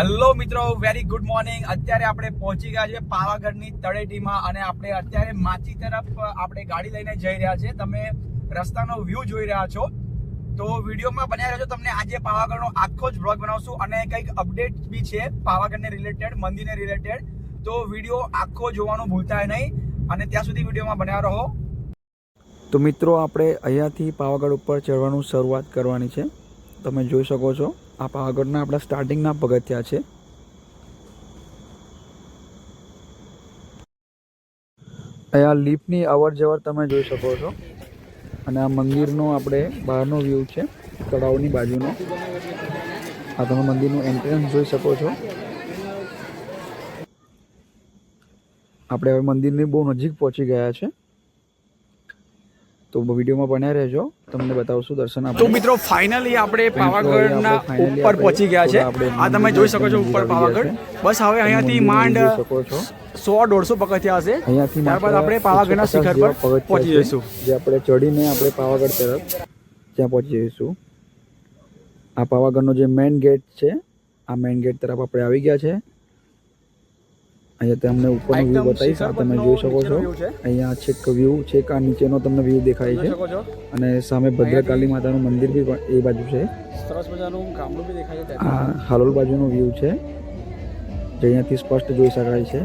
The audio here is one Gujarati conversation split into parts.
હેલો મિત્રો, વેરી ગુડ મોર્નિંગ. અત્યારે આપણે પહોંચી ગયા છે પાવાગઢની તળેટીમાં અને આપણે અત્યારે માચી તરફ આપણે ગાડી લઈને જઈ રહ્યા છે. તમે રસ્તાનો વ્યૂ જોઈ રહ્યા છો, તો વિડીયોમાં બન્યા રહેજો. તમને આજે પાવાગઢનો આખો જ બ્લોગ બનાવશું અને કંઈક અપડેટ બી છે પાવાગઢને રિલેટેડ, મંદિરને રિલેટેડ. તો વિડીયો આખો જોવાનું ભૂલતા નહીં અને ત્યાં સુધી વિડીયોમાં બન્યા રહો. તો મિત્રો, આપણે અહીંયાથી પાવાગઢ ઉપર ચડવાનું શરૂઆત કરવાની છે. તમે જોઈ શકો છો, આ પાવાગઢના આપણા સ્ટાર્ટિંગના પગથિયા છે. અહીંયા લિફ્ટની અવર જવર તમે જોઈ શકો છો અને આ મંદિરનો આપણે બહારનો વ્યૂ છે, તળાવની બાજુનો. આ તમે મંદિરનું એન્ટ્રન્સ જોઈ શકો છો. આપણે હવે મંદિરની બહુ નજીક પહોંચી ગયા છે, તો વિડીયોમાં બન્યા રહેજો, તમને બતાવશું દર્શન. તો મિત્રો, ફાઇનલી આપણે પાવાગઢના ઉપર પહોંચી ગયા છે. આ તમે જોઈ શકો છો ઉપર પાવાગઢ. બસ હવે અહીંયાથી માંડ 100-150 પગથિયા હશે. ત્યારબાદ આપણે પાવાગઢના શિખર પર પહોંચી જઈશું, જે આપણે ચડીને આપણે પાવાગઢ તરફ ત્યાં પહોંચી જઈશું. આ પાવાગઢનો જે મેઇન ગેટ છે, આ મેઇન ગેટ તરફ આપણે આવી ગયા છે. અહીંયા તમને ઉપરનો વ્યૂ બતાવીશ. આ તમે જોઈ શકો છો, અહીંયા છેક વ્યૂ છે, આ નીચેનો તમને વ્યૂ દેખાય છે અને સામે ભદ્રકાળી માતાનું મંદિર બી એ બાજુ છે. સરસ મજાનું ગામડું બી દેખાય છે. આ હાલોલ બાજુનો વ્યૂ છે, જે અહીંયાથી સ્પષ્ટ જોઈ શકાય છે.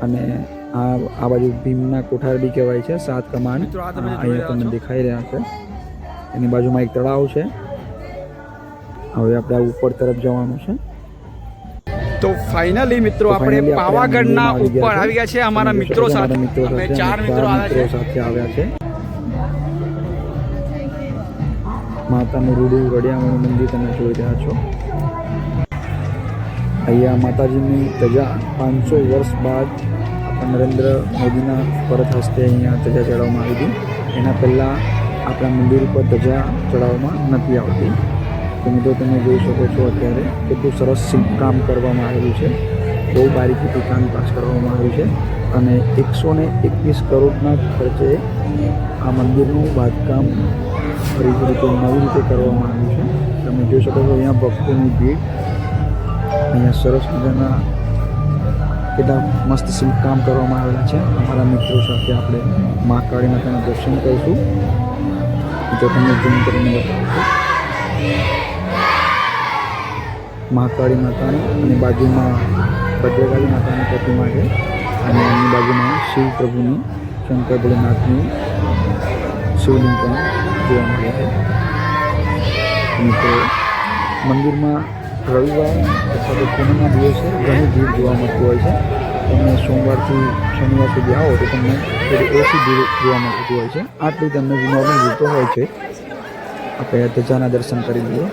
અને આ બાજુ ભીમના કોઠાર બી કહેવાય છે, 7 કમાન અહીંયા તમને દેખાઈ રહ્યા છે. એની બાજુમાં એક તળાવ છે. હવે આપણે ઉપર તરફ જવાનું છે. તો ફાઇનલી મિત્રો, આપણે પાવાગઢના ઉપર આવી ગયા છે અમારા મિત્રો સાથે. અમે 4 મિત્રો આવ્યા છે. માતાનું રૂડું રડિયામણું મંદિર તમે જોઈ રહ્યા છો. અહીંયા માતાજીની ધજા 500 વર્ષ બાદ નરેન્દ્ર મોદીના પરત હસ્તે અહીંયા ધજા ચડાવવામાં આવી હતી. એના પહેલાં આપણા મંદિર ઉપર ધજા ચડાવવામાં નથી આવતી. તો મિત્રો, તમે જોઈ શકો છો અત્યારે કેટલું સરસ શિલ્પકામ કરવામાં આવેલું છે. બહુ બારીકીથી કામકાજ કરવામાં આવ્યું છે અને 121 કરોડના ખર્ચે આ મંદિરનું બાંધકામ ફરીથી રીતે નવી રીતે કરવામાં આવ્યું છે. તમે જોઈ શકો છો અહીંયા ભક્તોની ભીડ. અહીંયા સરસ મજાના કેટલા મસ્ત શિલ્પકામ કરવામાં આવેલા છે. અમારા મિત્રો સાથે આપણે મહાકાળી માતાના દર્શન કરીશું, તો તમને ઝૂમ કરીને બતાવીશું. મહાકાળી માતાની અને બાજુમાં ભદ્રકાળી માતાની પ્રતિમા છે અને એની બાજુમાં શિવ પ્રભુની, શંકર ભોલેનાથની શિવલિંગ પણ જોવા મળે છે. મિત્રો, મંદિરમાં રવિવાર અથવા તો પૂનમના દિવસે ઘણી ભીડ જોવા મળતી હોય છે. તમે સોમવારથી શનિવાર સુધી આવો તો તમને થોડી ઓછી ભીડ જોવા મળતી હોય છે. આટલી તમને નોર્મલ ભીડ તો હોય છે. આપણે ધજાના દર્શન કરી લઈએ.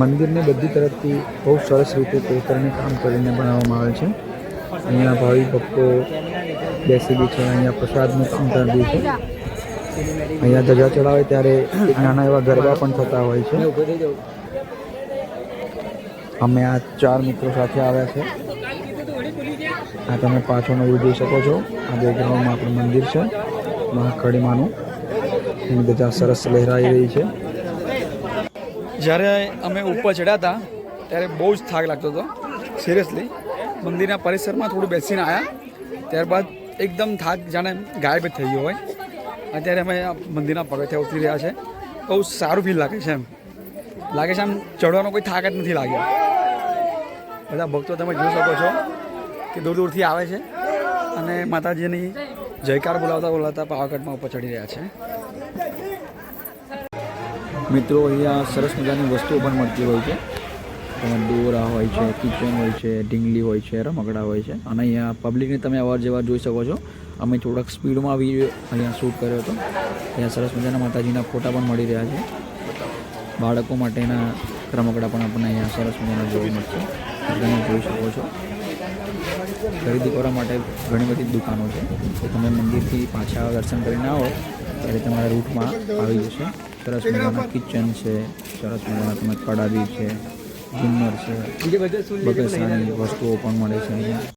મંદિરને બધી તરફથી બહુ સરસ રીતે કોતરણી કામ કરીને બનાવવામાં આવે છે. અહીંયા ભાવિ ભક્તો બેસી બી છે. અહીંયા પ્રસાદનું કાઉન્ટર બી છે. અહીંયા ધજા ચડાવે ત્યારે એક નાના એવા ગરબા પણ થતા હોય છે. અમે આ 4 મિત્રો સાથે આવ્યા છે. આ તમે પાછળનો વ્યૂ જોઈ શકો છો. આ બેકગ્રાઉન્ડમાં આપણું મંદિર છે મહાકાળી માનું. એની ધજા સરસ લહેરાઈ રહી છે. જ્યારે અમે ઉપર ચડ્યા હતા ત્યારે બહુ જ થાક લાગતો હતો, સિરિયસલી. મંદિરના પરિસરમાં થોડું બેસીને આવ્યા, ત્યારબાદ એકદમ થાક જાણે ગાયબ થઈ ગયો હોય. અત્યારે અમે મંદિરના પગથિયા ઉતરી રહ્યા છે. બહુ સારું ફીલ લાગે છે. એમ લાગે છે આમ ચડવાનો કોઈ થાક જ નથી લાગ્યો. બધા ભક્તો તમે જોઈ શકો છો કે દૂર દૂરથી આવે છે અને માતાજીની જયકાર બોલાવતા બોલાવતા પાવાગઢમાં ઉપર ચડી રહ્યા છે. મિત્રો, અહીંયા સરસ મજાની વસ્તુઓ પણ મળતી હોય છે. દોરા હોય છે, કિચન હોય છે, ઢીંગલી હોય છે, રમકડા હોય છે. અને અહીંયા પબ્લિકને તમે અવાર જવાર જોઈ શકો છો. અમે થોડાક સ્પીડમાં અહીંયા શૂટ કર્યો હતો. અહીંયા સરસ મજાના માતાજીના ફોટા પણ મળી રહ્યા છે. બાળકો માટેના રમકડા પણ આપણને અહીંયા સરસ મજાના જોવા મળશે. તમે જોઈ શકો છો. ખરીદી કરવા માટે ઘણી બધી દુકાનો છે. તો તમે મંદિરથી પાછા દર્શન કરીને આવો ત્યારે તમારા રૂટમાં આવી જશે. સરસ મજાના કિચન છે, સરસ મજાના તમે કડા બી છે, ઝુમ્મર છે, બગસાની વસ્તુઓ પણ મળે છે અહીંયા.